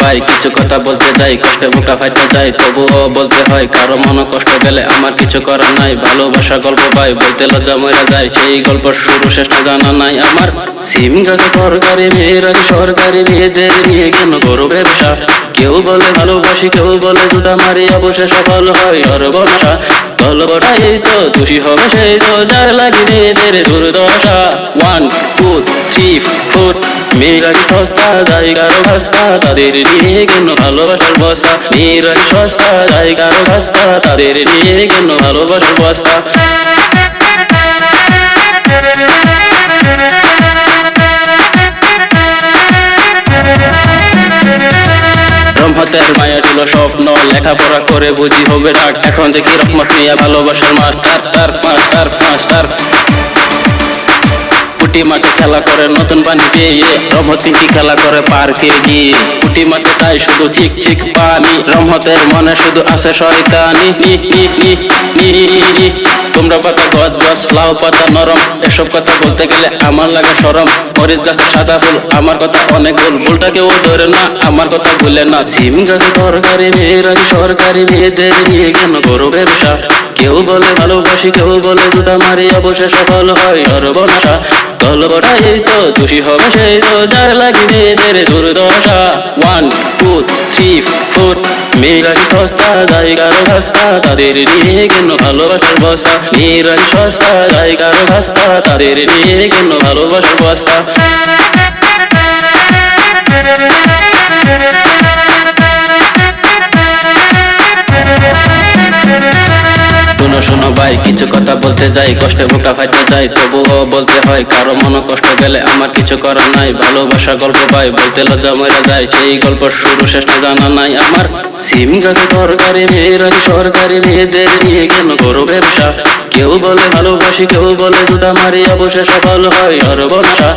ভাই কিছু কথা বলতে যাই, কষ্টে বুকটা ফাইতে যায়, তবুও বলতে হয় কারো মনে কষ্ট গেলে আমার কিছু করার নাই। ভালোবাসা গল্প ভাই বলতে লজ্জা মরে যায়, সেই গল্প শুরু শেষ না জানা নাই আমার। সিম গাছে সরকারি মেয়েরা সরকারি মেয়েদের নিয়ে কেন করো ব্যবসা? কেউ বলে ভালোবাসি, কেউ বলে জুতা মারি, অবশ্যই সফল হয় সর্বনাশা। গল্পটা এই তো দোষী হবে সেই তো যার লাগে মেয়েদের দুর্দশা। 1 2 3 4 মেয়েরা সস্তা জায়গার ভাস্তা, তাদের নিয়ে কেন ভালোবাসার বস্তা। মেয়েরা সস্তা জায়গার ভাস্তা, তাদের নিয়ে কেন ভালোবাসার বস্তা। রহমতের মায়া ছিল স্বপ্ন, লেখাপড়া করে বুঝি হবে ডাক, এখন দেখি রহমত মিয়া ভালোবাসার মাস্টার। পুটি মাছে খেলা করে নতুন পানি পেয়ে, রহমত কি খেলা করে পার্কে গিয়ে। পুটি মাছে চাই শুধু চিক চিক পানি, রহমতের মনে শুধু আছে শয়তানি। তোমরা পাতা গছ গছ, লাউ পাতা নরম, এসব কথা বলতে গেলে আমার লাগে শরম। মরিচ গাছে সাদা ফুল, আমার কথা অনেক ভুল, ভুলটা কেউ ধরে না, আমার কথা ভুলে না। সিম গাছে সরকারি মেয়েরা সরকারি মেয়েদের নিয়ে কেন করো ব্যবসা? কেউ বলে ভালোবাসি, কেউ বলে জুতা মারি, অবশ্যই সফল হয় সর্বনাশা। গল্পটা এই তো দোষী হবে সেই তো যার লাগে মেয়েদের দুর্দশা। 1 2 3 4 মেয়েরা সস্তা জায়গার ভাস্তা, তাদের নিয়ে কেন ভালোবাসার বস্তা। মেয়েরা সস্তা জায়গার ভাস্তা, তাদের নিয়ে কেন ভালোবাসার বস্তা। শোনো ভাই কিছু কথা বলতে যাই, কষ্টে বুকটা ফাইতে যায়, তবুও বলতে হয় কারো মনে কষ্ট গেলে আমার কিছু করার নাই। ভালোবাসা গল্প ভাই বলতে লজ্জা মরে যায়, সেই গল্প শুরু শেষ না জানা নাই আমার। সিম গাছে সরকারি মেয়েরা সরকারি মেয়েদের নিয়ে কেন করো ব্যবসা? কেউ বলে ভালোবাসি, কেউ বলে জুতা মারি, অবশ্যই সফল হয় সর্বনাশা।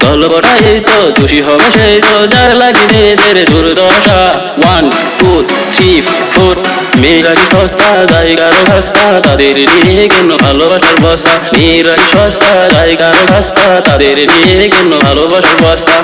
গল্পটা এই তো দোষী হবে সেই তো যার লাগে মেয়েদের দুর্দশা। 1 2 3 4 মেয়েরা সস্তা জায়গার ভাস্তা, তাদের নিয়ে কেন ভালোবাসার বস্তা। মেয়েরা সস্তা জায়গার ভাস্তা, তাদের নিয়ে কেন ভালোবাসার বস্তা।